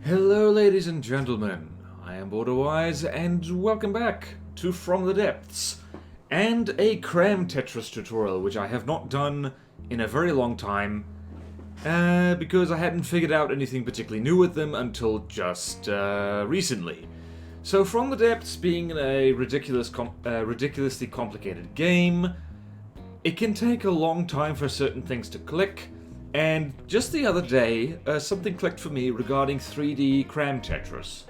Hello ladies and gentlemen, I am BorderWise and welcome back to From the Depths and a CRAM Tetris tutorial which I have not done in a very long time because I hadn't figured out anything particularly new with them until just recently. So From the Depths being a ridiculously complicated game, it can take a long time for certain things to click. And just the other day, something clicked for me regarding 3D CRAM Tetris.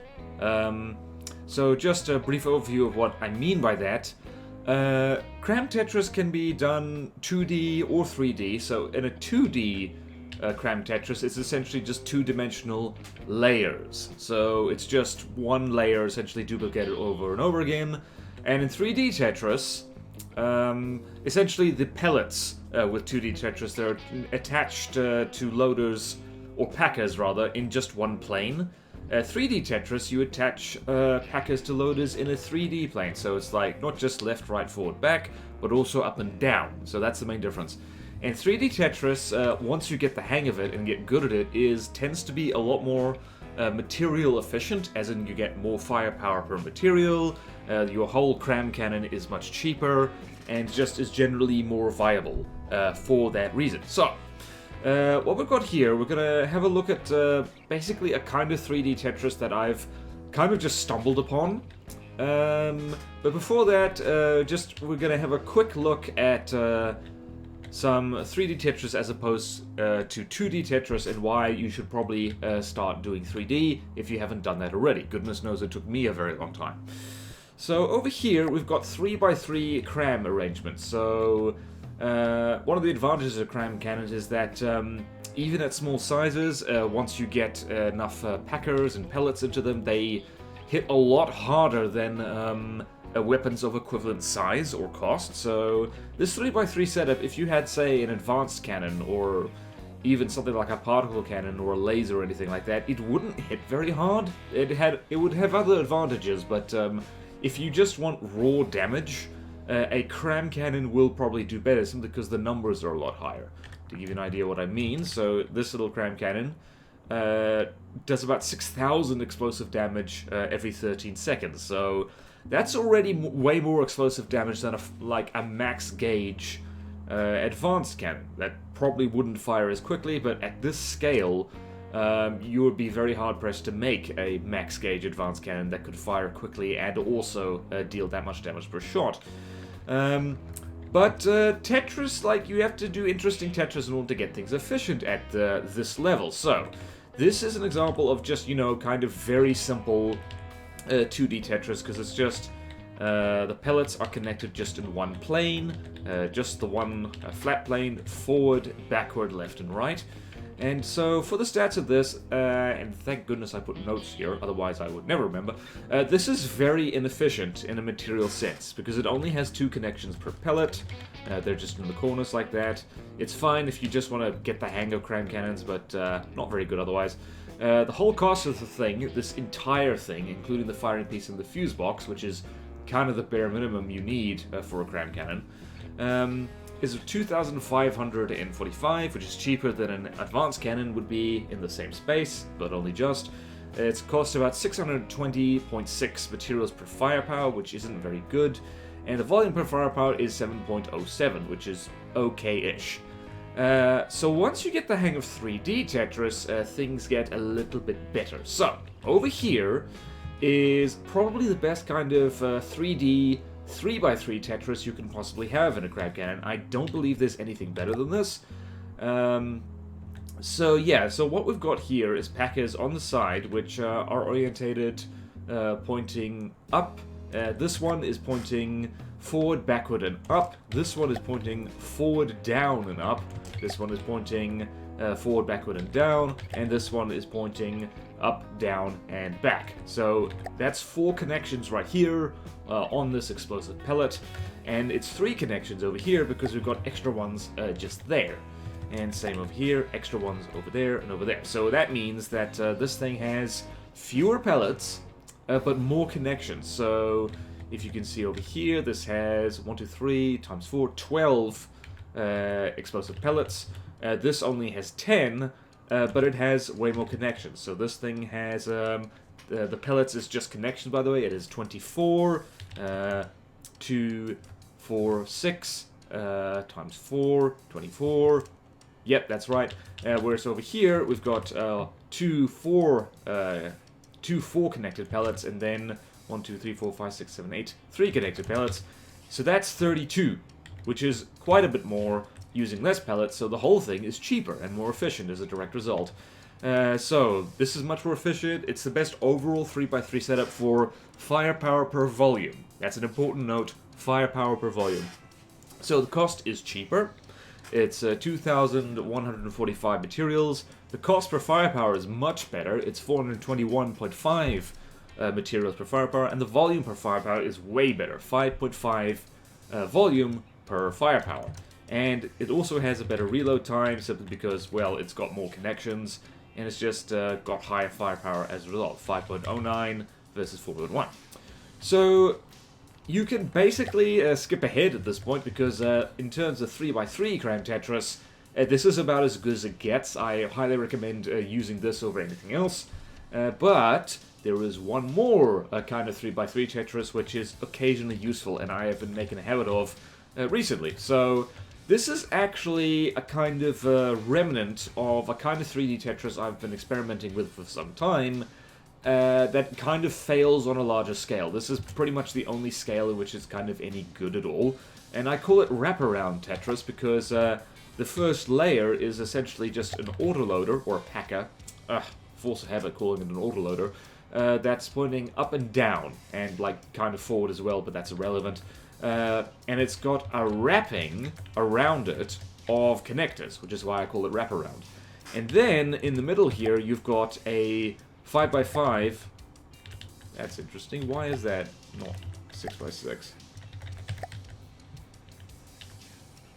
So just a brief overview of what I mean by that. CRAM Tetris can be done 2D or 3D. So in a 2D CRAM Tetris, it's essentially just two-dimensional layers. So it's just one layer essentially duplicated over and over again. And in 3D Tetris, essentially the pellets with 2D Tetris, they're attached to loaders, or packers rather, in just one plane. 3D Tetris, you attach packers to loaders in a 3D plane, so it's like not just left, right, forward, back, but also up and down. So that's the main difference. And 3D Tetris, once you get the hang of it and get good at it, tends to be a lot more material efficient, as in you get more firepower per material, your whole CRAM cannon is much cheaper, and just is generally more viable for that reason. So, what we've got here, we're going to have a look at basically a kind of 3D Tetris that I've kind of just stumbled upon. But before that, we're going to have a quick look at some 3D Tetris as opposed to 2D Tetris and why you should probably start doing 3D if you haven't done that already. Goodness knows it took me a very long time. So over here we've got 3x3 CRAM arrangements. So one of the advantages of CRAM cannons is that even at small sizes, once you get enough packers and pellets into them, they hit a lot harder than weapons of equivalent size or cost. So this 3x3 setup, if you had, say, an advanced cannon or even something like a particle cannon or a laser or anything like that, it wouldn't hit very hard. It would have other advantages, but if you just want raw damage, a CRAM cannon will probably do better, simply because the numbers are a lot higher. To give you an idea what I mean, so this little CRAM cannon does about 6,000 explosive damage every 13 seconds. So that's already way more explosive damage than a max gauge advanced cannon. That probably wouldn't fire as quickly, but at this scale, you would be very hard pressed to make a max gauge advanced cannon that could fire quickly and also deal that much damage per shot. But Tetris, you have to do interesting Tetris in order to get things efficient at this level. So this is an example of just, kind of very simple 2D Tetris, because it's just the pellets are connected just in one plane, just the one flat plane, forward, backward, left and right. And so for the stats of this, and thank goodness I put notes here, otherwise I would never remember, this is very inefficient in a material sense, because it only has 2 connections per pellet. They're just in the corners like that. It's fine if you just want to get the hang of CRAM cannons, but not very good otherwise. The whole cost of the thing, this entire thing, including the firing piece and the fuse box, which is kind of the bare minimum you need for a CRAM cannon, is 2,545, which is cheaper than an advanced cannon would be in the same space, but only just. It costs about 620.6 materials per firepower, which isn't very good, and the volume per firepower is 7.07, which is okay-ish. So once you get the hang of 3D Tetris, things get a little bit better. So, over here is probably the best kind of 3D 3x3 Tetris you can possibly have in a CRAM cannon. I don't believe there's anything better than this. So what we've got here is packers on the side, which are orientated pointing up. This one is pointing forward, backward, and up. This one is pointing forward, down, and up. This one is pointing forward, backward, and down. And this one is pointing up, down, and back. So that's 4 connections right here on this explosive pellet. And it's 3 connections over here because we've got extra ones just there. And same over here, extra ones over there and over there. So that means that this thing has fewer pellets, but more connections. So if you can see over here, this has 1, 2, 3 times 4, 12 explosive pellets. This only has 10, but it has way more connections. So this thing has, the pellets is just connections, by the way. It is 24, 2, 4, 6, times 4, 24. Yep, that's right. Whereas over here, we've got two 4 connected pellets, and then 1, 2, 3, 4, 5, 6, 7, 8, 3 connected pellets. So that's 32, which is quite a bit more using less pellets, so the whole thing is cheaper and more efficient as a direct result. So this is much more efficient. It's the best overall 3x3 setup for firepower per volume. That's an important note, firepower per volume. So the cost is cheaper. It's 2,145 materials. The cost per firepower is much better. It's 421.5 materials per firepower, and the volume per firepower is way better, 5.5 volume per firepower. And it also has a better reload time, simply because, well, it's got more connections, and it's just got higher firepower as a result, 5.09 versus 4.1. So you can basically skip ahead at this point, because in terms of 3x3 CRAM Tetris, this is about as good as it gets. I highly recommend using this over anything else. But there is one more kind of 3x3 Tetris, which is occasionally useful, and I have been making a habit of recently. So this is actually a kind of remnant of a kind of 3D Tetris I've been experimenting with for some time, that kind of fails on a larger scale. This is pretty much the only scale in which it's kind of any good at all, and I call it wraparound Tetris because the first layer is essentially just an autoloader, or a packer, force of habit calling it an autoloader, that's pointing up and down, and like kind of forward as well, but that's irrelevant. And it's got a wrapping around it of connectors, which is why I call it wraparound. And then in the middle here, you've got a 5x5. That's interesting. Why is that not 6x6?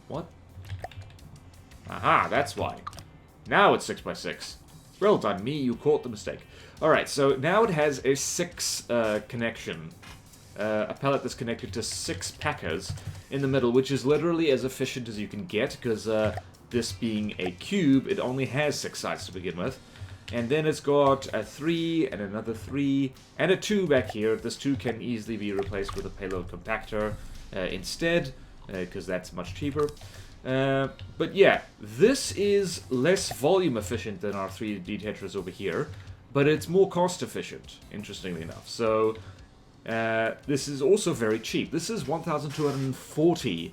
What? Aha, that's why. Now it's 6x6. Well done, me. You caught the mistake. Alright, so now it has a 6 connection. A pellet that's connected to 6 packers in the middle, which is literally as efficient as you can get, because this being a cube, it only has 6 sides to begin with. And then it's got a 3, and another 3, and a 2 back here. This 2 can easily be replaced with a payload compactor instead, because that's much cheaper. But yeah, this is less volume efficient than our 3D Tetris over here, but it's more cost efficient, interestingly enough. So this is also very cheap. This is 1,240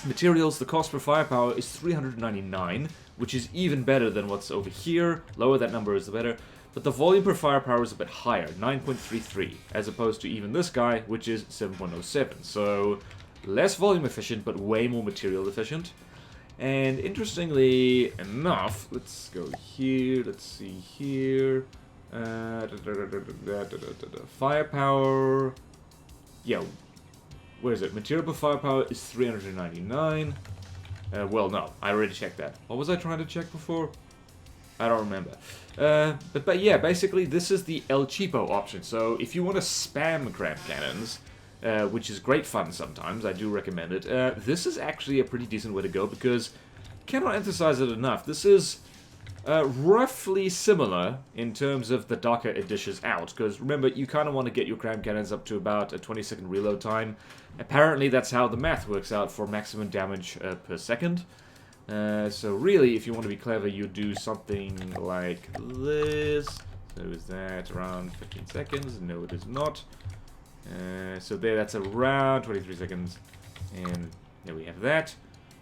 materials. The cost per firepower is 399, which is even better than what's over here. Lower that number is the better. But the volume per firepower is a bit higher, 9.33, as opposed to even this guy, which is 7.07. So less volume efficient, but way more material efficient. And interestingly enough, let's go here, let's see here. Firepower. Yeah, where is it? Material per firepower is 399. Well, no, I already checked that. What was I trying to check before? I don't remember. But yeah, basically this is the El Cheapo option. So if you want to spam CRAM cannons, which is great fun sometimes, I do recommend it. This is actually a pretty decent way to go, because, cannot emphasize it enough, this is roughly similar in terms of the darker it dishes out, because remember, you kind of want to get your CRAM cannons up to about a 20-second reload time. Apparently that's how the math works out for maximum damage per second. So really, if you want to be clever, you do something like this. So is that around 15 seconds? No, it is not. So there, that's around 23 seconds. And there we have that.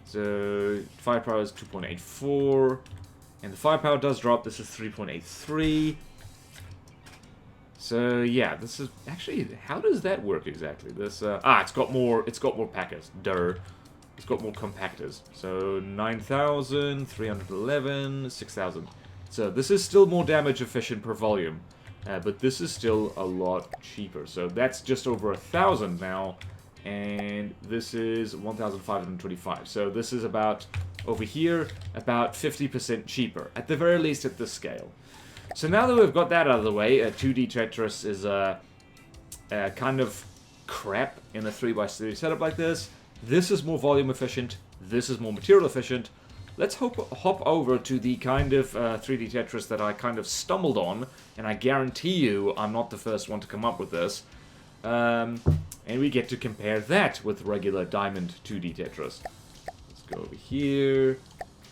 So firepower is 2.84. And the firepower does drop. This is 3.83. So yeah, this is actually, how does that work exactly? This it's got more packers. Durr. It's got more compactors. So 9,000, 311, 6,000. So this is still more damage efficient per volume, but this is still a lot cheaper. So that's just over 1,000 now, and this is 1,525. So this is about, over here, about 50% cheaper, at the very least at this scale. So now that we've got that out of the way, 2D Tetris is kind of crap in a 3x3 setup like this. This is more volume efficient, this is more material efficient. let's hop over to the kind of 3D Tetris that I kind of stumbled on, and I guarantee you I'm not the first one to come up with this. And we get to compare that with regular Diamond 2D Tetris. Let's go over here.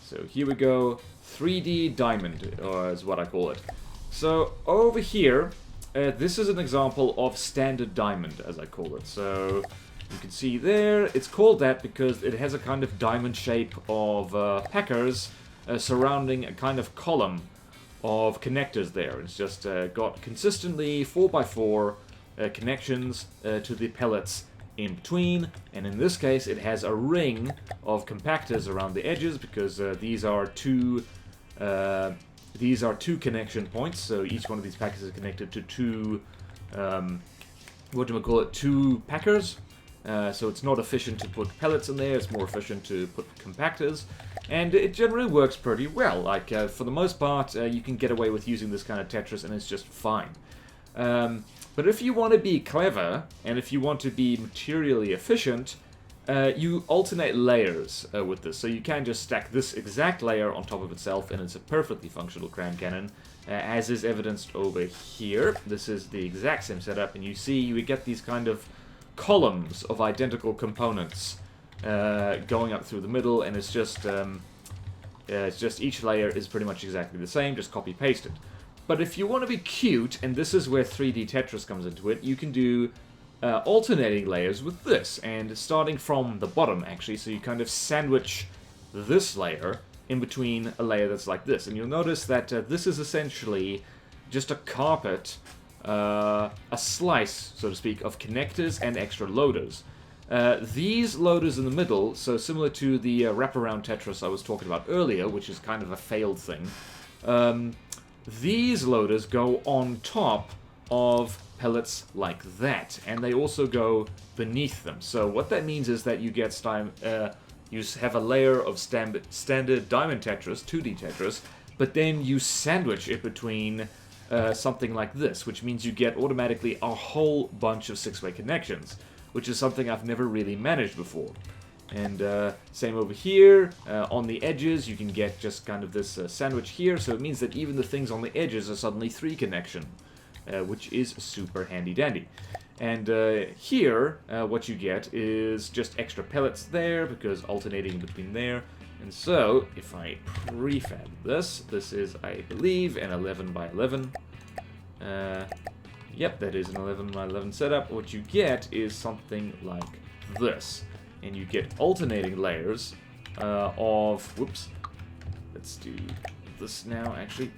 So here we go. 3D Diamond, is what I call it. So over here, this is an example of standard diamond, as I call it. So you can see there, it's called that because it has a kind of diamond shape of packers surrounding a kind of column of connectors there. It's just got consistently 4x4 connections to the pellets in between, and in this case it has a ring of compactors around the edges because these are two connection points. So each one of these packers is connected to two two packers. So it's not efficient to put pellets in there, it's more efficient to put compactors, and it generally works pretty well. Like, for the most part, you can get away with using this kind of Tetris and it's just fine. But if you want to be clever, and if you want to be materially efficient, you alternate layers with this. So you can just stack this exact layer on top of itself, and it's a perfectly functional CRAM cannon, as is evidenced over here. This is the exact same setup, and you see you get these kind of columns of identical components going up through the middle, and it's just each layer is pretty much exactly the same, just copy-pasted. But if you want to be cute, and this is where 3D Tetris comes into it, you can do alternating layers with this, and starting from the bottom, actually, so you kind of sandwich this layer in between a layer that's like this. And you'll notice that this is essentially just a carpet, a slice, so to speak, of connectors and extra loaders. These loaders in the middle, so similar to the wraparound Tetris I was talking about earlier, which is kind of a failed thing, these loaders go on top of pellets like that, and they also go beneath them. So what that means is that you get you have a layer of standard Diamond Tetris, 2D Tetris, but then you sandwich it between something like this, which means you get automatically a whole bunch of six-way connections, which is something I've never really managed before. And same over here, on the edges you can get just kind of this sandwich here, so it means that even the things on the edges are suddenly 3 connection, which is super handy dandy. And here, what you get is just extra pellets there, because alternating between there. And so, if I prefab this, this is, I believe, an 11 by 11. Yep, that is an 11 by 11 setup. What you get is something like this. And you get alternating layers of... Whoops. Let's do this now, actually.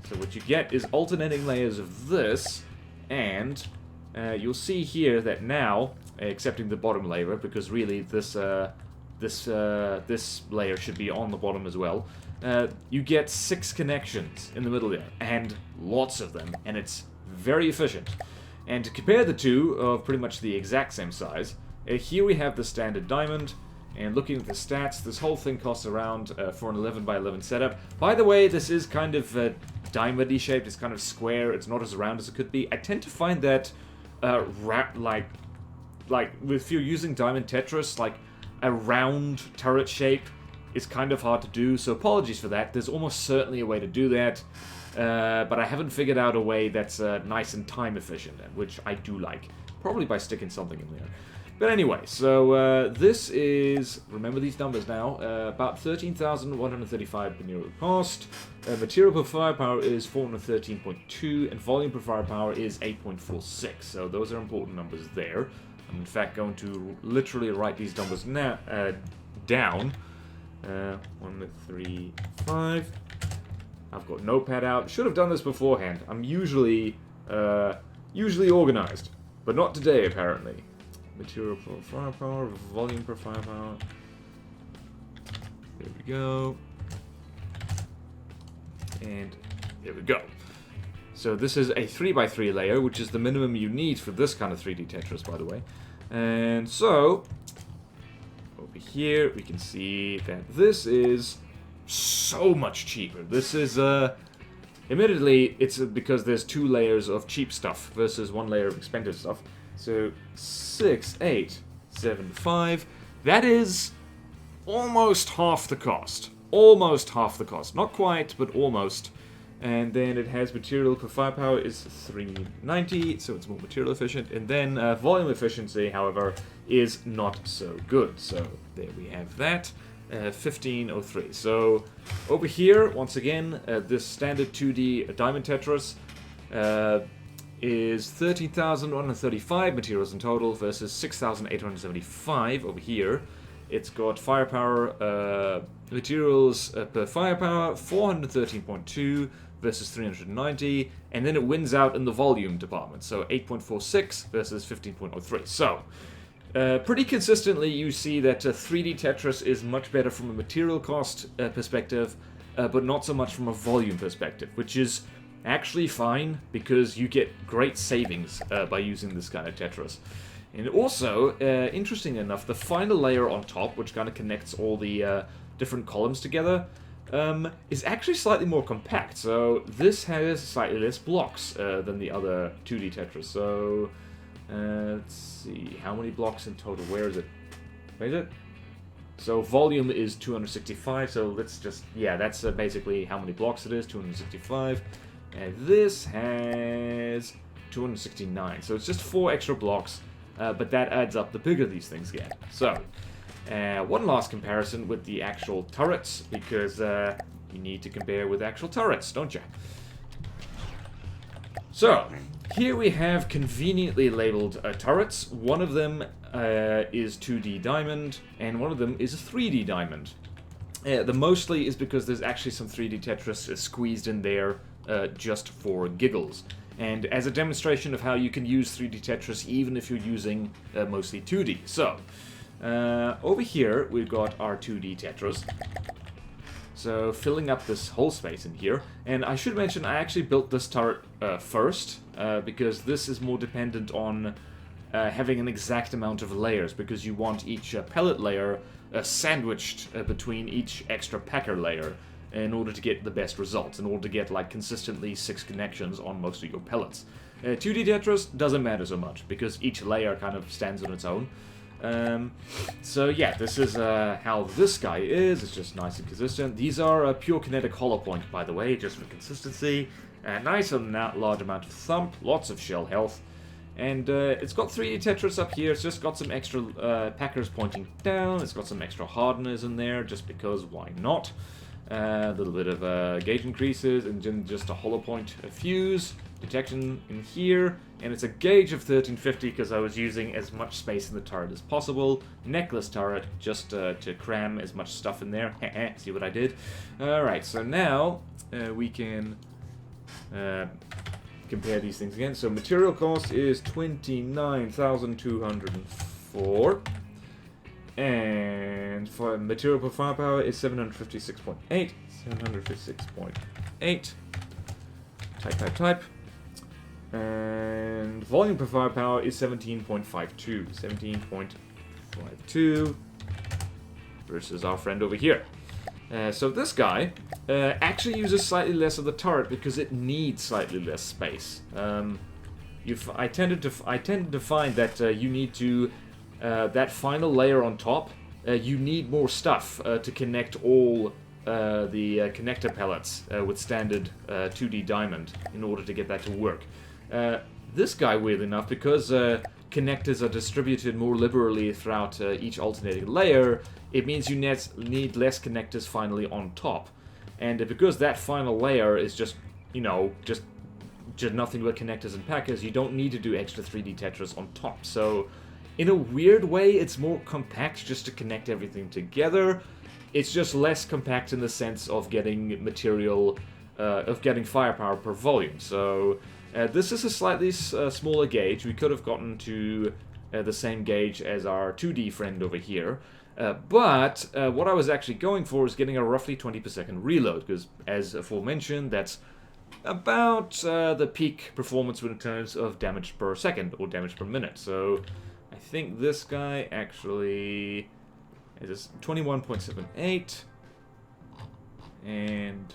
So what you get is alternating layers of this, and you'll see here that now, excepting the bottom layer, because really this layer should be on the bottom as well, you get 6 connections in the middle there, and lots of them, and it's very efficient. And to compare the two, of pretty much the exact same size, here we have the standard diamond, and looking at the stats, this whole thing costs around, for an 11 by 11 setup. By the way, this is kind of diamond-y shaped, it's kind of square, it's not as round as it could be. I tend to find that, like if you're using Diamond Tetris, like, a round turret shape is kind of hard to do, so apologies for that. There's almost certainly a way to do that, but I haven't figured out a way that's nice and time efficient, which I do like. Probably by sticking something in there. But anyway, so this is, remember these numbers now, about 13,135 per euro cost. Material per firepower is 413.2, and volume per firepower is 8.46. So those are important numbers there. I'm in fact going to literally write these numbers now down. 135. I've got Notepad out. Should have done this beforehand. I'm usually organized, but not today apparently. Material per firepower, volume per firepower. There we go. And there we go. So this is a 3x3 layer, which is the minimum you need for this kind of 3D Tetris, by the way. And so, over here, we can see that this is so much cheaper. This is, admittedly, it's because there's 2 layers of cheap stuff versus 1 layer of expensive stuff. So 6, 8, 7, 5. That is almost half the cost. Almost half the cost. Not quite, but almost. And then it has material per firepower is 390, so it's more material efficient. And then volume efficiency, however, is not so good. So there we have that. 1503. So over here, once again, this standard 2D Diamond Tetris is 13,135 materials in total versus 6,875 over here. It's got firepower, materials per firepower, 413.2 versus 390, and then it wins out in the volume department, so 8.46 versus 15.03. So, pretty consistently you see that 3D Tetris is much better from a material cost perspective, but not so much from a volume perspective, which is actually fine, because you get great savings by using this kind of Tetris. And also, interesting enough, the final layer on top, which kind of connects all the different columns together, is actually slightly more compact. So this has slightly less blocks than the other 2D Tetris. So let's see, how many blocks in total? Where is it? Where is it? So volume is 265. So let's just, yeah, that's basically how many blocks it is, 265. And this has 269. So it's just 4 extra blocks, but that adds up the bigger these things get. So one last comparison with the actual turrets, because you need to compare with actual turrets, don't you? So, here we have conveniently labeled turrets. One of them is 2D Diamond, and one of them is a 3D Diamond. The mostly is because there's actually some 3D Tetris squeezed in there just for giggles. And as a demonstration of how you can use 3D Tetris even if you're using mostly 2D. So, over here, we've got our 2D Tetris. So, filling up this whole space in here. And I should mention, I actually built this turret first, because this is more dependent on having an exact amount of layers, because you want each pellet layer sandwiched between each extra packer layer in order to get the best results, in order to get, like, consistently 6 connections on most of your pellets. 2D Tetris doesn't matter so much, because each layer kind of stands on its own. So yeah, this is how this guy is. It's just nice and consistent. These are pure kinetic hollow point, by the way, just for consistency. Nice and large amount of thump, lots of shell health. And it's got 3D Tetris up here. It's just got some extra packers pointing down. It's got some extra hardeners in there, just because why not? A little bit of gauge increases, and then just a hollow point fuse detection in here, and it's a gauge of 1350 because I was using as much space in the turret as possible. Necklace turret, just to cram as much stuff in there. See what I did? Alright, so now we can compare these things again. So material cost is 29,204. And for material per firepower is 756.8. 756.8. Type. And volume per firepower is 17.52. 17.52 versus our friend over here. So this guy actually uses slightly less of the turret because it needs slightly less space. I tended to find that you need to that final layer on top. You need more stuff to connect all the connector pellets with standard 2D Diamond in order to get that to work. This guy, weirdly enough, because connectors are distributed more liberally throughout each alternating layer, it means you need less connectors finally on top. And because that final layer is just, you know, just nothing but connectors and packers, you don't need to do extra 3D Tetris on top. So, in a weird way, it's more compact just to connect everything together. It's just less compact in the sense of getting material, of getting firepower per volume. So, this is a slightly smaller gauge. We could have gotten to the same gauge as our 2D friend over here. But what I was actually going for is getting a roughly 20 per second reload, because as aforementioned, that's about the peak performance in terms of damage per second, or damage per minute. So, I think this guy actually is 21.78 and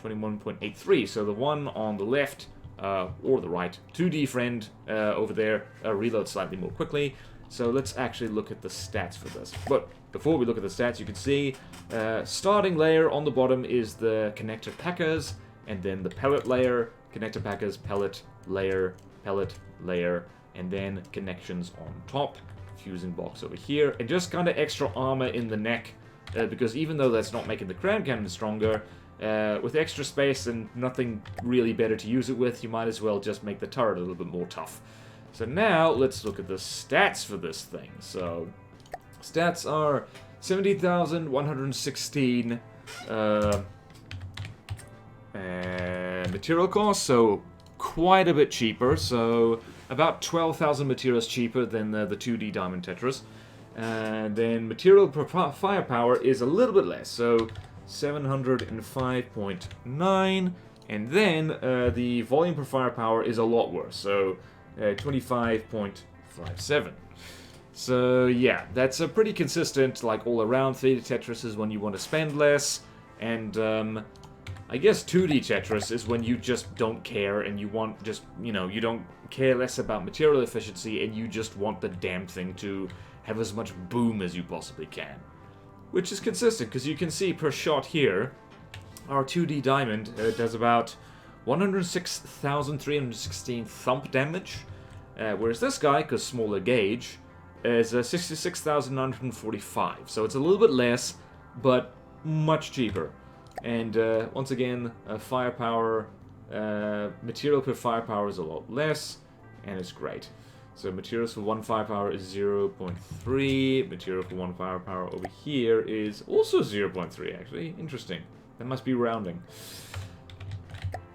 21.83. So the one on the left, or the right, 2D friend over there reloads slightly more quickly. So let's actually look at the stats for this. But before we look at the stats, you can see starting layer on the bottom is the connector packers, and then the pellet layer, connector packers, pellet layer, and then connections on top, fusing box over here, and just kind of extra armor in the neck, because even though that's not making the cram cannon stronger, with extra space and nothing really better to use it with, you might as well just make the turret a little bit more tough. So now, let's look at the stats for this thing. So, stats are 70,116 material cost, so quite a bit cheaper. So, about 12,000 materials cheaper than the 2D Diamond Tetris. And then material per firepower is a little bit less, so 705.9. And then the volume per firepower is a lot worse, so 25.57. So yeah, that's a pretty consistent, like, all around 3D Tetris is when you want to spend less, and I guess 2D Tetris is when you just don't care and you want just, you know, you don't care less about material efficiency and you just want the damn thing to have as much boom as you possibly can. Which is consistent, because you can see per shot here, our 2D Diamond does about 106,316 thump damage, whereas this guy, because smaller gauge, is 66,945. So it's a little bit less, but much cheaper. And once again, firepower, material per firepower is a lot less, and it's great. So materials for 1 firepower is 0.3, material for 1 firepower over here is also 0.3, actually. Interesting. That must be rounding.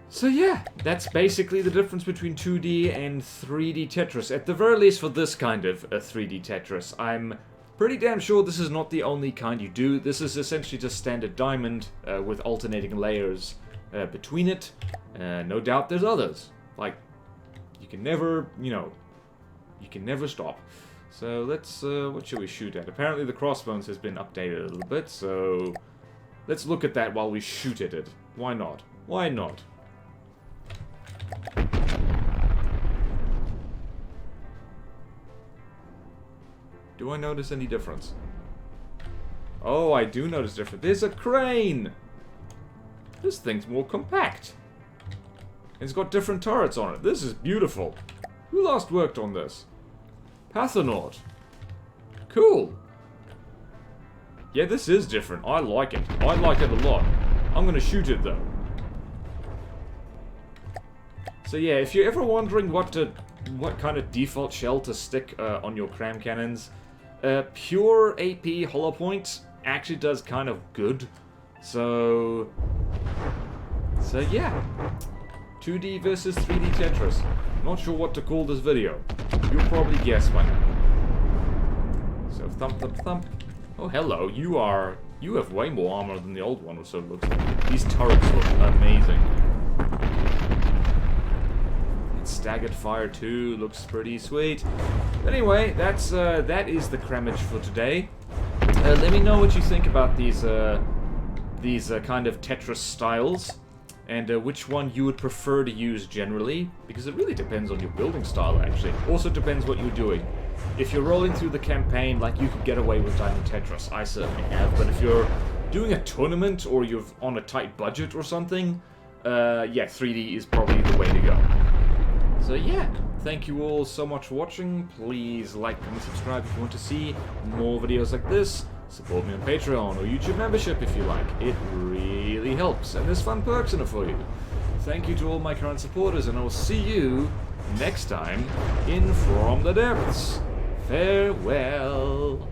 So yeah, that's basically the difference between 2D and 3D Tetris, at the very least for this kind of 3D Tetris. I'm pretty damn sure this is not the only kind you do. This is essentially just standard diamond with alternating layers between it. No doubt there's others. Like, you can never, you know, you can never stop. So let's, what should we shoot at? Apparently the crossbones has been updated a little bit, so let's look at that while we shoot at it. Why not? Why not? Do I notice any difference? Oh, I do notice difference. There's a crane! This thing's more compact. It's got different turrets on it. This is beautiful. Who last worked on this? Pathonaut. Cool. Yeah, this is different. I like it. I like it a lot. I'm gonna shoot it though. So yeah, if you're ever wondering what kind of default shell to stick on your cram cannons, pure AP hollow point actually does kind of good. So yeah, 2D versus 3D Tetris. Not sure what to call this video. You'll probably guess by now. So thump, thump, thump. Oh, hello. You have way more armor than the old one, or so it looks like. These turrets look amazing. Staggered fire too looks pretty sweet. But anyway, that is the crammage for today. Let me know what you think about these kind of Tetris styles, and which one you would prefer to use generally, because it really depends on your building style. Actually, also depends what you're doing. If you're rolling through the campaign, like, you could get away with Diamond Tetris. I certainly have. But if you're doing a tournament or you're on a tight budget or something, yeah, 3D is probably the way to go. So yeah, thank you all so much for watching. Please like, comment, subscribe if you want to see more videos like this. Support me on Patreon or YouTube membership if you like. It really helps, and there's fun perks in it for you. Thank you to all my current supporters, and I will see you next time in From the Depths. Farewell.